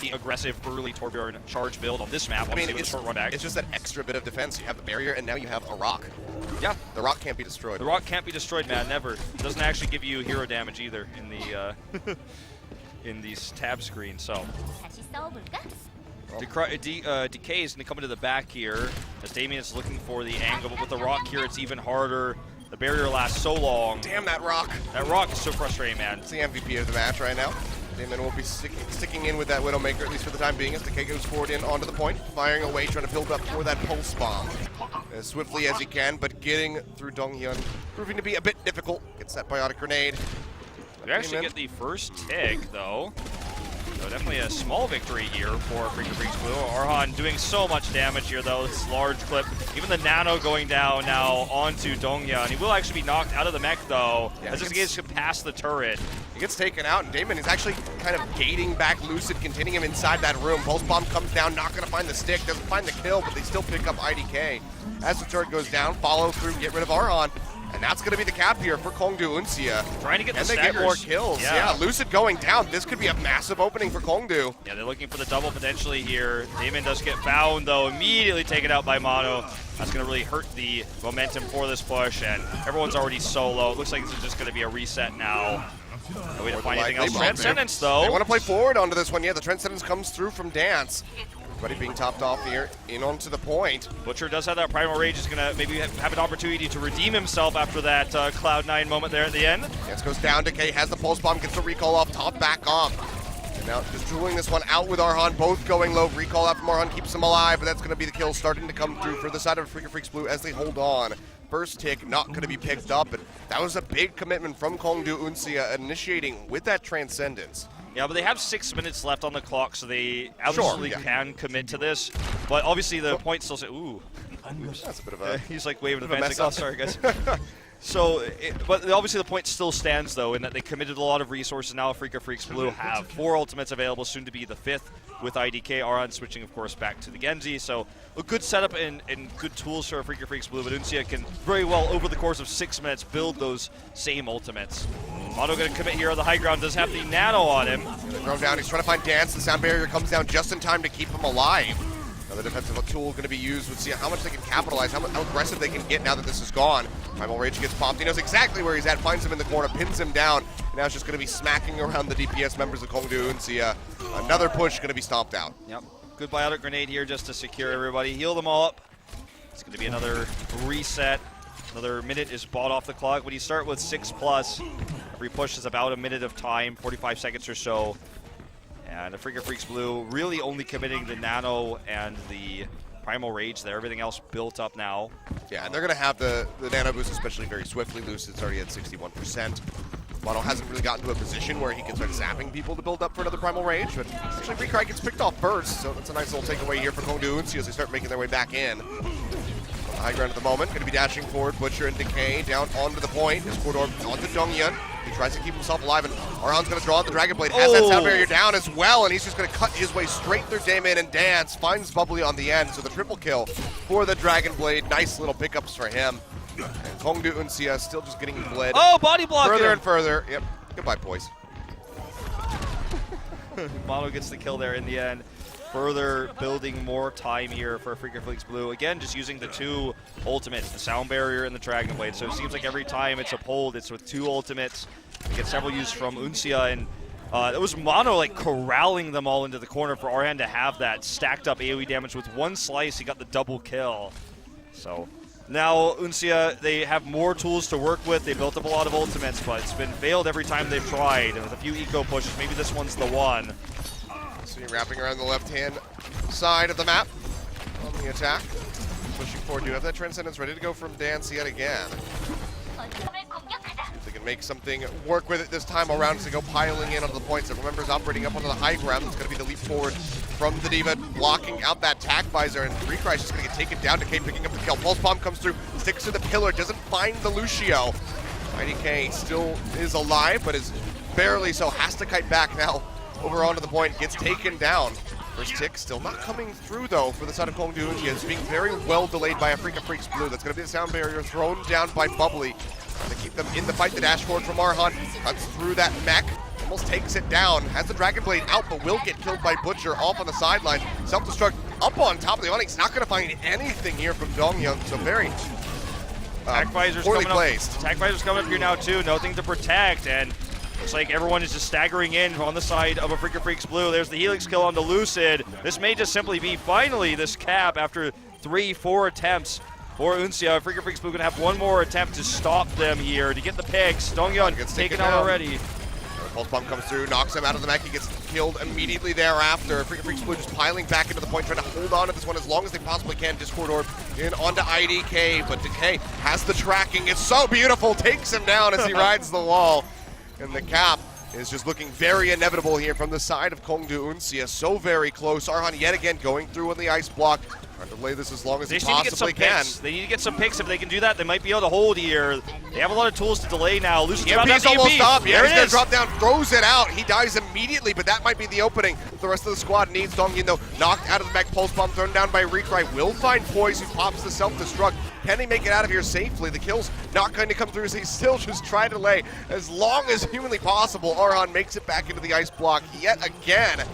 the aggressive early Torbjorn charge build on this map. I mean, it's short run back. It's just that extra bit of defense. You have the barrier, and now you have a rock. Yeah. The rock can't be destroyed. The rock can't be destroyed, man. Never. It doesn't actually give you hero damage either in the in these tab screen. So. Decay is going to come into the back here as Daemin is looking for the angle, but with the rock here, it's even harder. The barrier lasts so long. Damn that rock. That rock is so frustrating, man. It's the MVP of the match right now. Daemin will be sticking in with that Widowmaker, at least for the time being, as Decay goes forward in onto the point, firing away, trying to build up for that pulse bomb as swiftly as he can, but getting through DongHyun proving to be a bit difficult. Gets that biotic grenade. We actually get the first tick, though. So definitely a small victory here for Afreeca Freecs Blue. ArHaN doing so much damage here, though. This large clip. Even the Nano going down now onto DongHyun. He will actually be knocked out of the mech, though, as this gets past the turret. He gets taken out, and Daemin is actually kind of gating back Lucid, containing him inside that room. Pulse bomb comes down, not going to find the stick, doesn't find the kill, but they still pick up IDK. As the turret goes down, follow through, get rid of ArHaN. And that's going to be the cap here for Kongdoo Uncia. Trying to get the staggers. staggers. And they get more kills. Yeah, Lucid going down. This could be a massive opening for Kongdoo. Yeah, they're looking for the double potentially here. Daemin does get found, though, immediately taken out by Mano. That's going to really hurt the momentum for this push, and everyone's already so low. It looks like this is just going to be a reset now. No way to find anything else. Transcendence, though. They want to play forward onto this one. Yeah, the Transcendence comes through from Dance. Everybody being topped off here, in onto the point. Butcher does have that Primal Rage. Is going to maybe have an opportunity to redeem himself after that Cloud9 moment there at the end. Yes, goes down. Decay has the Pulse Bomb, gets the recall off top, back off. And now just dueling this one out with ArHaN, both going low. Recall out from ArHaN keeps him alive, but that's going to be the kill starting to come through for the side of Afreeca Freecs Blue as they hold on. First tick not going to be picked up, but that was a big commitment from Kongdoo Uncia initiating with that Transcendence. Yeah, but they have 6 minutes left on the clock, so they absolutely can commit to this. But obviously the point still says, ooh. That's a bit of a... He's like waving the fence like, oh, sorry, guys. So, but obviously the point still stands, though, in that they committed a lot of resources. Now Afreeca Freecs Blue have 4 ultimates available, soon to be the 5th, with IDK. ArHaN switching, of course, back to the Genji. So a good setup and good tools for Afreeca Freecs Blue, but Uncia can very well, over the course of 6 minutes, build those same ultimates. Mano going to commit here on the high ground, does have the Nano on him. Throw down, he's trying to find Dance. The sound barrier comes down just in time to keep him alive. Another defensive tool going to be used. We'll see how much they can capitalize, how aggressive they can get now that this is gone. Primal Rage gets popped. He knows exactly where he's at, finds him in the corner, pins him down. And now it's just going to be smacking around the DPS members of Kongdoo Uncia. Another push going to be stomped out. Yep. Good biotic grenade here just to secure everybody. Heal them all up. It's going to be another reset. Another minute is bought off the clock. When you start with 6+, every push is about a minute of time, 45 seconds or so. And Afreeca Freecs Blue really only committing the Nano and the Primal Rage there. Everything else built up now. Yeah, and they're going to have the Nano boost, especially very swiftly. Lucid's already at 61%. Mano hasn't really gotten to a position where he can start zapping people to build up for another Primal Rage, but actually Recry gets picked off first, so that's a nice little takeaway here for Kongdoo Uncia as they start making their way back in. High ground at the moment, going to be dashing forward. Butcher and Decay down onto the point. His corridor onto DongHyun. He tries to keep himself alive, and ArHaN's going to draw out the Dragon Blade. Has that sound barrier down as well, and he's just going to cut his way straight through Daemin and Dance. Finds Bubbly on the end, so the triple kill for the Dragon Blade. Nice little pickups for him. And Kongdoo Uncia still just getting bled. Oh, body block further and further. Yep. Goodbye, Poise. Mano gets the kill there in the end. Further building more time here for Afreeca Freecs Blue. Again, just using the 2 ultimates, the Sound Barrier and the Dragon Blade. So it seems like every time it's a hold, it's with 2 ultimates. We get several used from Uncia, and it was Mano like corralling them all into the corner for ArHaN to have that stacked up AoE damage. With 1 slice, he got the double kill. So now Uncia, they have more tools to work with. They built up a lot of ultimates, but it's been failed every time they've tried. And with a few eco pushes, maybe this one's the one. So you're wrapping around the left-hand side of the map on the attack. Pushing forward. Do you have that Transcendence ready to go from Dance yet again? If they can make something work with it this time around as they go piling in onto the points. Everyone remembers operating up onto the high ground. That's going to be the leap forward from the D.Va, blocking out that tack visor, and Recry is just going to get taken down. Decay picking up the kill. Pulse Bomb comes through, sticks to the pillar, doesn't find the Lucio. IDK still is alive, but is barely so. Has to kite back now over onto the point, gets taken down. First tick still not coming through, though, for the side of Kongdoo Uncia. It's being very well delayed by Afreeca Freecs Blue. That's going to be the sound barrier thrown down by Bubbly to keep them in the fight. The dash forward from ArHaN cuts through that mech. almost takes it down. Has the Dragon Blade out, but will get killed by Butcher off on the sideline. Self-destruct up on top of the Onyx. Not going to find anything here from DongHyun, so very poorly placed. Attack Visor's coming up here now too. Nothing to protect, and looks like everyone is just staggering in on the side of Afreeca Freecs Blue. There's the Helix kill on the Lucid. This may just simply be finally this cap after 3-4 attempts for Uncia. Afreeca Freecs Blue gonna have one more attempt to stop them here to get the picks. DongHyun gets taken out already. Pulse bomb comes through, knocks him out of the mech. He gets killed immediately thereafter. Afreeca Freecs Blue just piling back into the point, trying to hold on to this one as long as they possibly can. Discord Orb in onto IDK, but Decay has the tracking. It's so beautiful, takes him down as he rides the wall. And the cap is just looking very inevitable here from the side of Kongdoo Uncia. So very close. ArHaN yet again going through on the ice block. Trying to delay this as long as they possibly can. They need to get some picks. If they can do that, they might be able to hold here. They have a lot of tools to delay now. Lucid's EMP's almost up. Yeah, he's going to drop down, throws it out. He dies immediately, but that might be the opening. The rest of the squad needs DongHyun, though. Knocked out of the mech. Pulse bomb thrown down by Recry. Will find Poise, who pops the self-destruct. Can he make it out of here safely? The kill's not going to come through as he's still just trying to delay as long as humanly possible. ArHaN makes it back into the ice block yet again.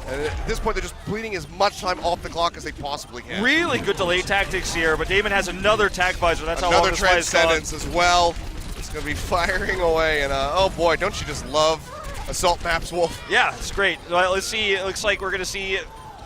And at this point, they're just bleeding as much time off the clock as they possibly can. Really good delay tactics here, but Daemin has another attack visor. That's another how long this fight is gone. Transcendence as well. It's going to be firing away, and oh boy, don't you just love assault maps, Wolf? Yeah, it's great. Well, let's see. It looks like we're going to see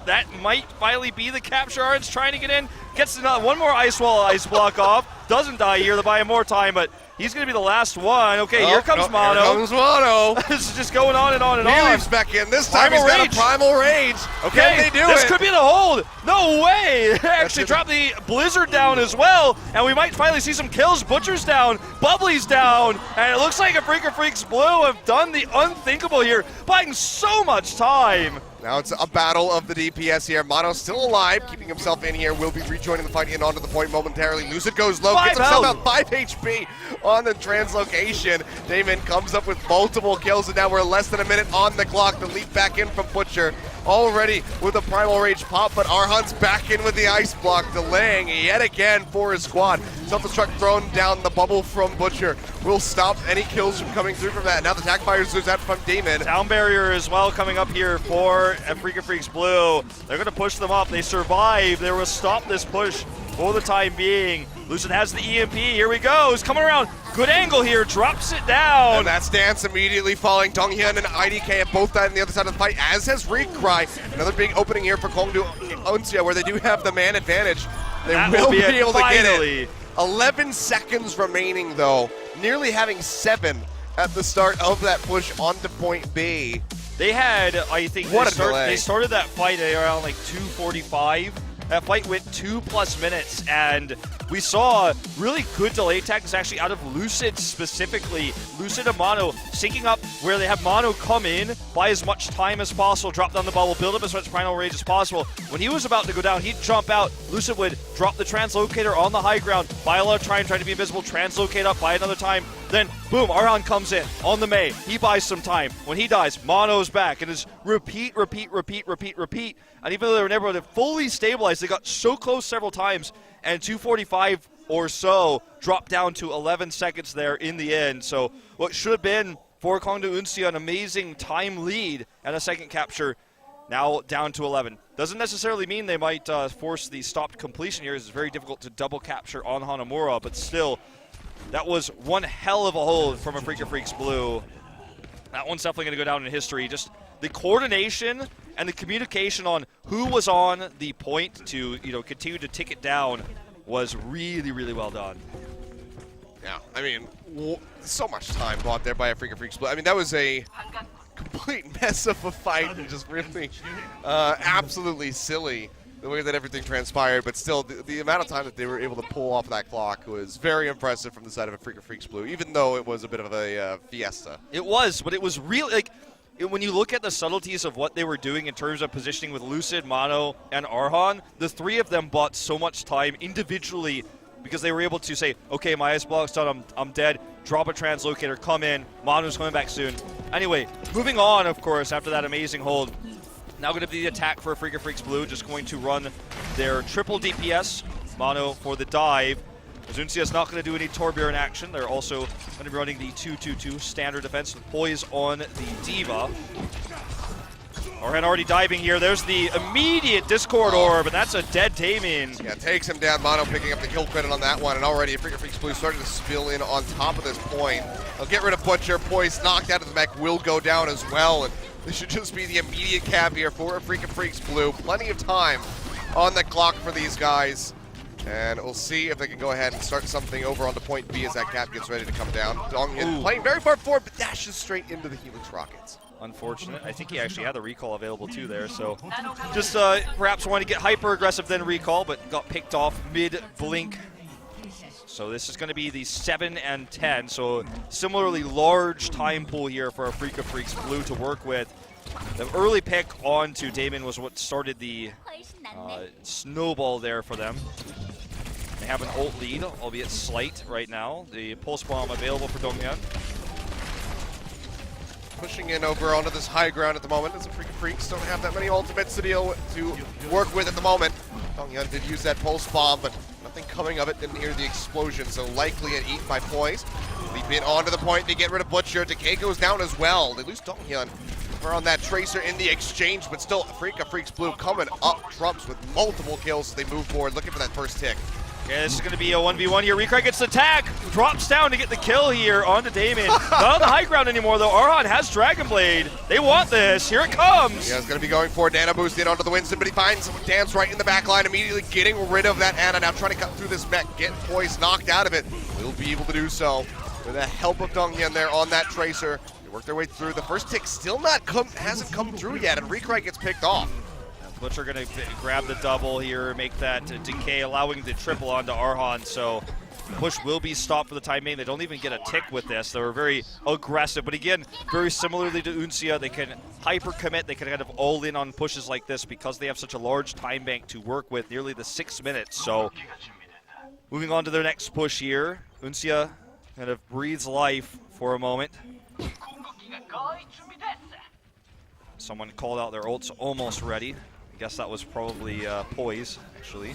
that might finally be the capture. ArHaN's trying to get in. Gets another one more ice wall, ice block off. Doesn't die here. They buy him more time, but he's going to be the last one. Okay, here comes Mano. Here comes Mano. This is just going on and on and on. He leaps back in. This time he's got a primal rage. Okay, can they do this it? could be the hold. No way. They actually dropped the Blizzard down as well, and we might finally see some kills. Butcher's down, Bubbly's down, and it looks like Afreeca Freecs Blue have done the unthinkable here, buying so much time. Now it's a battle of the DPS here. Mano still alive, keeping himself in here. Will be rejoining the fight in onto the point momentarily. Lucid goes low, gets himself out 5 HP on the translocation. Daemin comes up with multiple kills, and now we're less than a minute on the clock. The leap back in from Butcher. Already with a primal rage pop, but ArHaN's back in with the ice block, delaying yet again for his squad. Self-destruct thrown down, the bubble from Butcher will stop any kills from coming through from that. Now the attack fires goes out from Daemin. Sound barrier as well coming up here for Afreeca Freecs Blue. They're going to push them up. They survive. They will stop this push for the time being. Lucid has the EMP. Here we go. He's coming around. Good angle here. Drops it down. And that stance immediately falling. DongHyun and IDK have both died on the other side of the fight, as has Recry. Another big opening here for Kongdoo Uncia, where they do have the man advantage. They will be able to get it. 11 seconds remaining, though. Nearly having 7 at the start of that push onto point B. They had, I think, they started that fight around like 2:45. That fight went 2+ minutes, and we saw really good delay tactics actually out of Lucid specifically. Lucid and Mano syncing up where they have Mano come in, buy as much time as possible, drop down the bubble, build up as much primal rage as possible. When he was about to go down, he'd jump out. Lucid would drop the translocator on the high ground, buy a lot of time, try to be invisible, translocate up, buy another time. Then, boom, ArHaN comes in on the Mei. He buys some time. When he dies, Mano's back, and it's repeat. And even though they were never able to fully stabilize, they got so close several times, and 2:45 or so dropped down to 11 seconds there in the end. So what should have been for Kongdoo Uncia an amazing time lead and a second capture, now down to 11. Doesn't necessarily mean they might force the stopped completion here. It's very difficult to double capture on Hanamura, but still, that was one hell of a hold from Afreeca Freecs Blue. That one's definitely going to go down in history. Just the coordination and the communication on who was on the point to continue to tick it down was really, really well done. Yeah, I mean, so much time bought there by Afreeca Freecs Blue. I mean, that was a complete mess of a fight and just really absolutely silly the way that everything transpired, but still, the amount of time that they were able to pull off that clock was very impressive from the side of Afreeca Freecs Blue, even though it was a bit of a fiesta. It was, but it was really, like, when you look at the subtleties of what they were doing in terms of positioning with Lucid, Mano, and ArHaN, the three of them bought so much time individually because they were able to say, okay, my ice block's done, I'm dead, drop a translocator, come in, Mano's coming back soon. Anyway, moving on, of course, after that amazing hold. Now going to be the attack for Afreeca Freecs Blue, just going to run their triple DPS. Mano for the dive. There's Uncia's not going to do any Torbjorn action. They're also going to be running the 2-2-2 standard defense with Poise on the D.Va. ArHaN already diving here. There's the immediate Discord Orb, but that's a dead Daemin. Yeah, takes him down. Mano picking up the kill credit on that one, and already Afreeca Freecs Blue starting to spill in on top of this point. They'll get rid of Butcher. Poise knocked out of the mech will go down as well, and this should just be the immediate cap here for Afreeca Freecs Blue. Plenty of time on the clock for these guys, and we'll see if they can go ahead and start something over on the point B as that cap gets ready to come down. DongHyun playing very far forward, but dashes straight into the Helix Rockets. Unfortunate. I think he actually had the recall available too there, so just perhaps wanted to get hyper aggressive then recall, but got picked off mid-blink. So this is going to be the 7 and 10, so similarly large time pool here for Afreeca Freecs Blue to work with. The early pick onto Daemin was what started the snowball there for them. They have an ult lead, albeit slight right now. The pulse bomb available for DongHyun. Pushing in over onto this high ground at the moment, as Afreeca Freecs don't have that many ultimates to work with at the moment. DongHyun did use that pulse bomb, but nothing coming of it. Didn't hear the explosion, so likely an eat by Poise. Leap in onto the point to get rid of Butcher. Decay goes down as well. They lose DongHyun. We're on that Tracer in the exchange, but still Afreeca Freecs Blue coming up trumps with multiple kills as they move forward, looking for that first tick. Yeah, this is going to be a 1v1 here. Recry gets the tag, drops down to get the kill here onto Daemin. Not on the high ground anymore, though. ArHaN has Dragon Blade. They want this. Here it comes. Yeah, it's going to be going for Nano boost in onto the Winston, but he finds Dance right in the back line, immediately getting rid of that Anna. Now trying to cut through this mech, get Poise knocked out of it. Will be able to do so with the help of DongHyun there on that Tracer. They work their way through. The first tick still hasn't come through yet, and Recry gets picked off. Butcher going to grab the double here, make that Decay, allowing the triple onto ArHaN, so push will be stopped for the time being. They don't even get a tick with this. They were very aggressive, but again, very similarly to Uncia, they can hyper commit, they can kind of all in on pushes like this because they have such a large time bank to work with, nearly the 6 minutes. So moving on to their next push here, Uncia kind of breathes life for a moment. Someone called out their ults almost ready. I guess that was probably Poise, actually.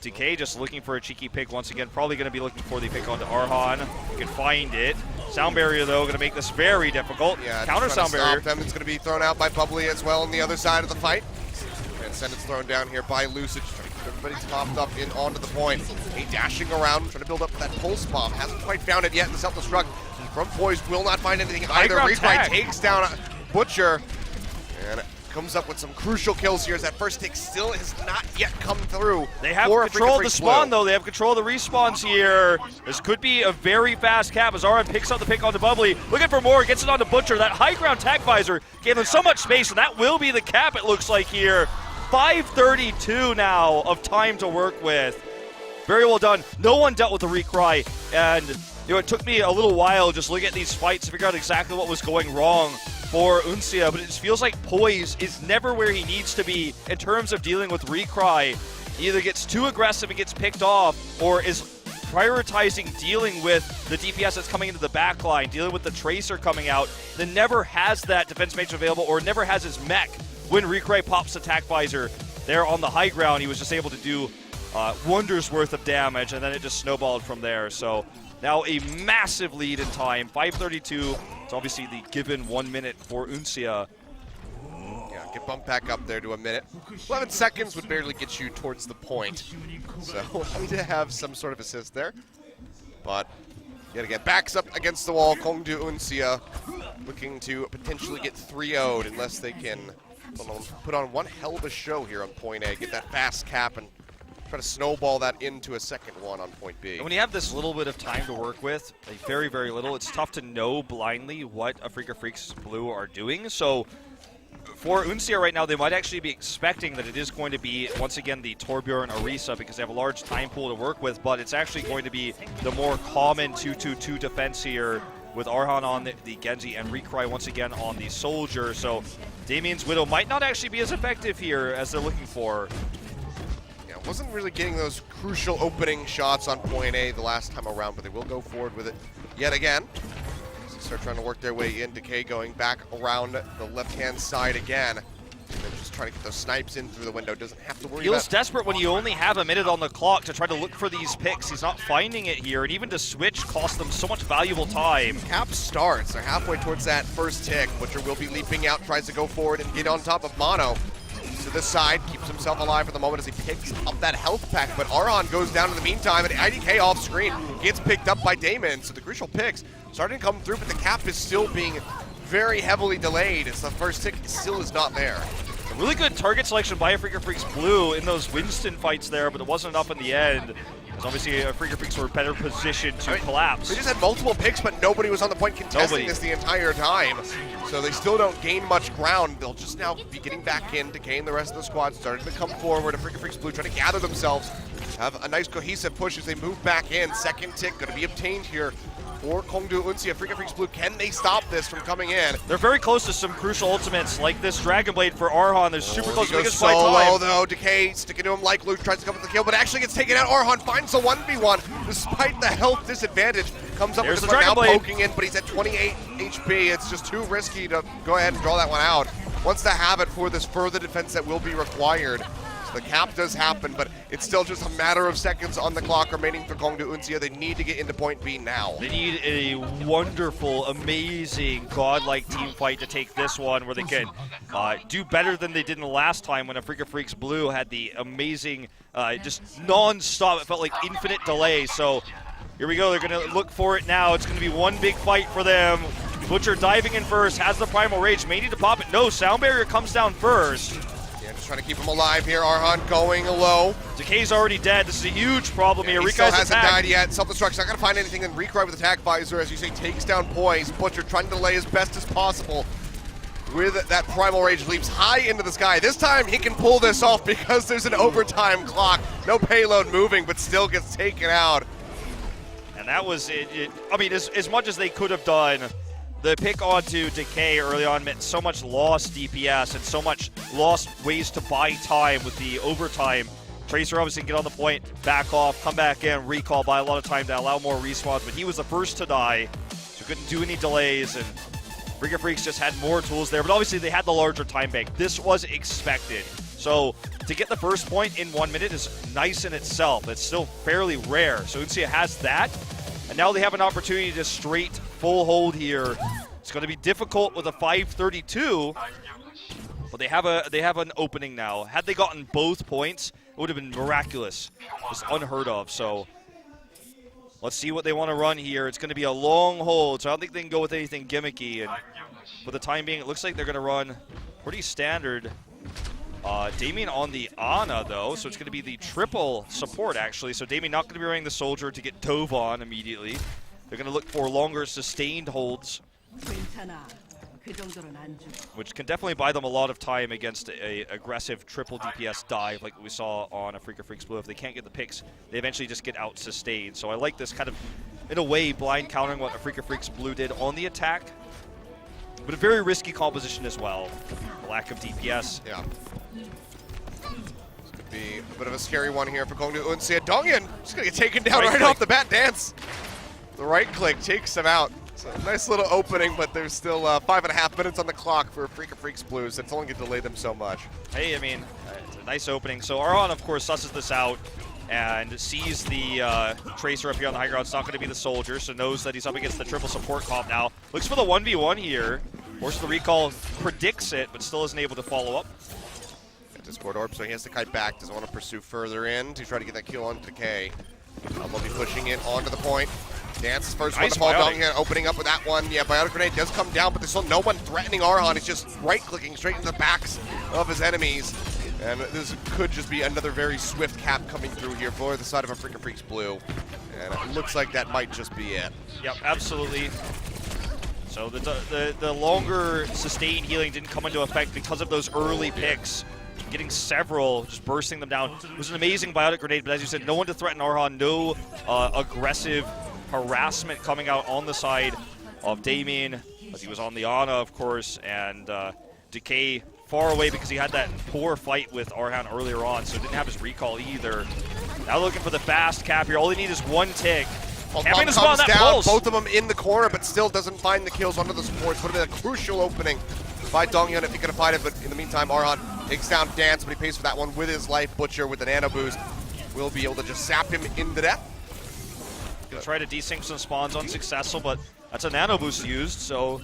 Decay just looking for a cheeky pick once again. Probably going to be looking for the pick onto ArHaN. You can find it. Sound barrier, though, going to make this very difficult. Yeah, counter sound barrier. Them. It's going to be thrown out by Bubbly as well on the other side of the fight. Transcendence thrown down here by Lucid. Everybody topped up in onto the point. He dashing around, trying to build up that pulse bomb. Hasn't quite found it yet. The self-destruct from Poise will not find anything either. Recry takes down Butcher. And it comes up with some crucial kills here as that first tick still has not yet come through. They have control of the spawn, though. They have control of the respawns here. This could be a very fast cap as ArHaN picks up the pick onto Bubbly. Looking for more, gets it onto Butcher. That high ground tag visor gave them so much space, and that will be the cap, it looks like here. 5:32 now of time to work with. Very well done. No one dealt with the Recry, and it took me a little while just looking at these fights to figure out exactly what was going wrong for Uncia, but it just feels like Poise is never where he needs to be in terms of dealing with Recry. He either gets too aggressive and gets picked off, or is prioritizing dealing with the DPS that's coming into the backline, dealing with the Tracer coming out, then never has that defense matrix available, or never has his mech when Recry pops attack visor there on the high ground. He was just able to do wonders worth of damage, and then it just snowballed from there. So now a massive lead in time, 5:32. It's obviously the given 1 minute for Uncia. Yeah, get bumped back up there to a minute. 11 seconds would barely get you towards the point. So need to have some sort of assist there. But yet again, backs up against the wall. Kongdoo Uncia looking to potentially get 3-0'd unless they can put on one hell of a show here on point A. Get that fast cap and try to snowball that into a second one on point B. And when you have this little bit of time to work with, like very, very little, it's tough to know blindly what Afreeca Freecs Blue are doing. So for Uncia right now, they might actually be expecting that it is going to be, once again, the Torbjorn Orisa because they have a large time pool to work with, but it's actually going to be the more common 2-2-2 defense here with ArHaN on the Genji and Recry once again on the Soldier. So Daemin's Widow might not actually be as effective here as they're looking for. Wasn't really getting those crucial opening shots on point A the last time around, but they will go forward with it yet again. As they start trying to work their way in, Decay going back around the left-hand side again. And then just trying to get those snipes in through the window. Doesn't have to worry Feels about... desperate when you only have a minute on the clock to try to look for these picks. He's not finding it here, and even to switch costs them so much valuable time. Cap starts. They're halfway towards that first tick. Butcher will be leaping out, tries to go forward and get on top of Mano. To the side, keeps himself alive for the moment as he picks up that health pack, but ArHaN goes down in the meantime, and IDK off screen gets picked up by Daemin, so the crucial picks starting to come through, but the cap is still being very heavily delayed. It's the first tick still is not there. A really good target selection by Afreeca Freecs Blue in those Winston fights there, but it wasn't enough in the end. Because obviously Afreeca Freecs were better positioned to collapse. They just had multiple picks, but nobody was on the point contesting this the entire time. So they still don't gain much ground. They'll just now be getting back in. Decay and the rest of the squad starting to come forward. Afreeca Freecs Blue trying to gather themselves. Have a nice cohesive push as they move back in. Second tick going to be obtained here for Kongdoo Uncia. Afreeca Freecs Blue, can they stop this from coming in? They're very close to some crucial ultimates, like this Dragon Blade for ArHaN. They're super close to making solo, time. though. Decay sticking to him like Luke, tries to come with the kill, but actually gets taken out. ArHaN finds the 1v1, despite the health disadvantage. Comes up There's with the this one now, Dragon Blade. poking in, but he's at 28 HP. It's just too risky to go ahead and draw that one out. Wants to have it for this further defense that will be required. So the cap does happen, but it's still just a matter of seconds on the clock remaining for Kongdoo Uncia. They need to get into point B now. They need a wonderful, amazing, godlike team fight to take this one, where they can do better than they did in the last time when Afreeca Freecs Blue had the amazing, just non-stop, it felt like infinite delay. So here we go, they're going to look for it now. It's going to be one big fight for them. Butcher diving in first, has the Primal Rage, may need to pop it. No, Sound Barrier comes down first. Just trying to keep him alive here. ArHaN going low. Decay's already dead. This is a huge problem here. He still hasn't died yet. Self-destruction, not going to find anything. Then Recry with attack visor, as you say, takes down Poise. Butcher trying to delay as best as possible with that Primal Rage, leaps high into the sky. This time he can pull this off because there's an overtime clock. No payload moving, but still gets taken out. And that was it. I mean, as much as they could have done, the pick onto Decay early on meant so much lost DPS and so much lost ways to buy time with the overtime. Tracer obviously get on the point, back off, come back in, recall, buy a lot of time to allow more respawns, but he was the first to die, so couldn't do any delays, and Afreeca Freecs just had more tools there, but obviously they had the larger time bank. This was expected. So to get the first point in 1 minute is nice in itself. It's still fairly rare. So Uncia has that, and now they have an opportunity to straight full hold here. It's going to be difficult with a 5:32, but they have an opening now. Had they gotten both points, it would have been miraculous. Just unheard of. So let's see what they want to run here. It's going to be a long hold, so I don't think they can go with anything gimmicky. And for the time being, it looks like they're going to run pretty standard. Daemin on the Ana, though, so it's going to be the triple support, actually. So Daemin not going to be running the Soldier to get dove on immediately. They're going to look for longer sustained holds, which can definitely buy them a lot of time against a aggressive triple DPS dive like we saw on Afreeca Freecs Blue. If they can't get the picks, they eventually just get out sustained. So I like this kind of, in a way, blind countering what Afreeca Freecs Blue did on the attack, but a very risky composition as well. Lack of DPS. Yeah. This could be a bit of a scary one here for Kongdoo Uncia. DongHyun just going to get taken down right off the bat. Dance. The right click takes him out. So nice little opening, but there's still 5.5 minutes on the clock for Afreeca Freecs Blues. That's only going to delay them so much. Hey, I mean, it's a nice opening. So ArHaN, of course, susses this out and sees the Tracer up here on the high ground. It's not going to be the Soldier, so knows that he's up against the triple support comp now. Looks for the 1v1 here. Forces the recall, predicts it, but still isn't able to follow up. Discord Orb, so he has to kite back. Doesn't want to pursue further in to try to get that kill on Decay. They'll be pushing it onto the point. Dance is first one to fall down here, opening up with that one. Yeah, Biotic Grenade does come down, but there's still no one threatening ArHaN. He's just right-clicking straight into the backs of his enemies. And this could just be another very swift cap coming through here for the side of Afreeca Freecs Blue. And it looks like that might just be it. Yep, absolutely. So the longer sustained healing didn't come into effect because of those early picks. Getting several, just bursting them down. It was an amazing Biotic Grenade, but as you said, no one to threaten ArHaN, no aggressive harassment coming out on the side of Daemin, as he was on the Ana, of course, and Decay far away because he had that poor fight with ArHaN earlier on, so didn't have his recall either. Now looking for the fast cap here. All they need is one tick. Comes down, both of them in the corner, but still doesn't find the kills onto the supports. Would have been a crucial opening by DongHyun if he could have fired it, but in the meantime, ArHaN Takes down Dance, but he pays for that one with his life. Butcher with the nano boost will be able to just zap him into death. Gonna try to desync some spawns, unsuccessful, but that's a nano boost used, so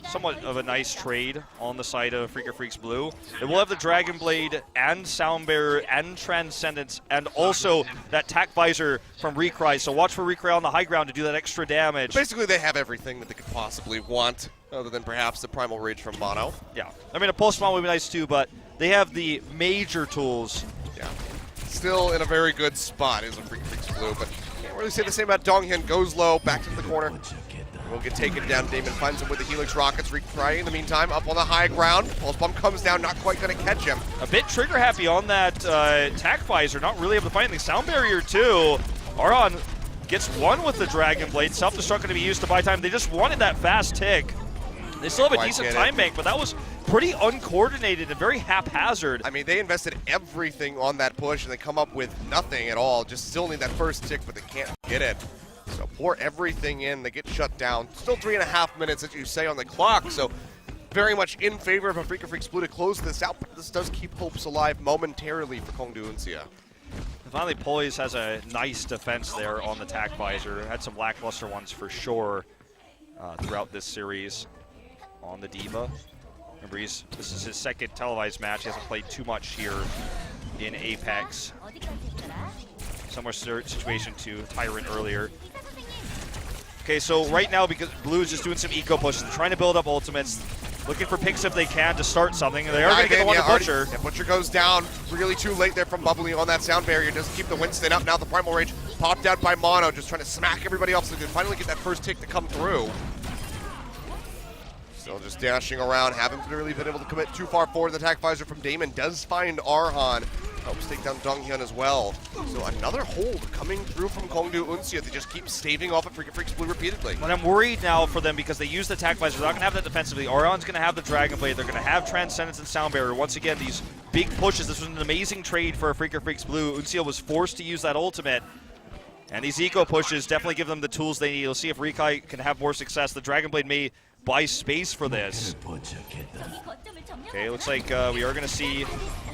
somewhat of a nice trade on the side of Afreeca Freecs Blue. It will have the Dragon Blade and Sound Barrier and Transcendence and also that Tac Visor from Recry, so watch for Recry on the high ground to do that extra damage. Basically, they have everything that they could possibly want, other than perhaps the Primal Rage from Mano. Yeah, I mean, a Pulse Spawn would be nice too, but they have the major tools. Yeah. Still in a very good spot is Afreeca Freecs Blue, but can't really say the same about DongHyun. Goes low, back to the corner. Will get taken down. Daemin finds him with the Helix Rockets. Recry in the meantime up on the high ground. Pulse Bomb comes down, not quite going to catch him. A bit trigger happy on that Tac Visor, not really able to find anything. Sound Barrier too. ArHaN gets one with the Dragon Blade. Self-destruct going to be used to buy time. They just wanted that fast tick. They still have a decent time bank, but that was pretty uncoordinated and very haphazard. I mean, they invested everything on that push, and they come up with nothing at all. Just still need that first tick, but they can't get it. So pour everything in, they get shut down. Still 3.5 minutes, as you say, on the clock, so very much in favor of Afreeca Freecs Blue to close this out, but this does keep hopes alive momentarily for Kongdoo Uncia. Finally, Poise has a nice defense there on the Tac Visor. Had some lackluster ones for sure throughout this series on the Diva. Remember, this is his second televised match. He hasn't played too much here in Apex. Similar situation to Tyrant earlier. Okay, so right now, because Blue is just doing some eco pushes, they're trying to build up ultimates, looking for picks if they can to start something. They are going to get the one to Butcher. Yeah, Butcher goes down really too late there from Bubbly on that Sound Barrier. Doesn't keep the Winston up. Now the Primal Rage popped out by Mano, just trying to smack everybody off so they can finally get that first tick to come through. Still just dashing around, haven't really been able to commit too far forward. The Tac Visor from Daemin does find ArHaN. Helps take down DongHyun as well. So another hold coming through from Kongdoo Uncia. They just keep staving off Afreeca Freecs Blue repeatedly. But I'm worried now for them because they use the Tac Visor. They're not going to have that defensively. ArHaN's going to have the Dragon Blade. They're going to have Transcendence and Sound Barrier. Once again, these big pushes. This was an amazing trade for Afreeca Freecs Blue. Uncia was forced to use that ultimate. And these eco pushes definitely give them the tools they need. We'll see if Recry can have more success. The Dragon Blade may buy space for this. Okay, looks like we are going to see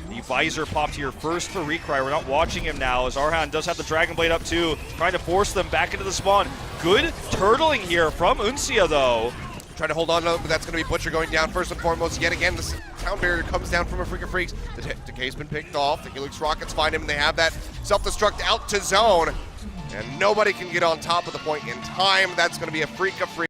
the Visor popped here first for Recry. We're not watching him now as ArHaN does have the Dragon Blade up too, trying to force them back into the spawn. Good turtling here from Uncia though. Trying to hold on to it, but that's going to be Butcher going down first and foremost. Yet again, the Sound Barrier comes down from Afreeca Freecs. The Decay's been picked off. The Helix Rockets find him, and they have that self-destruct out to zone. And nobody can get on top of the point in time. That's going to be Afreeca Freecs.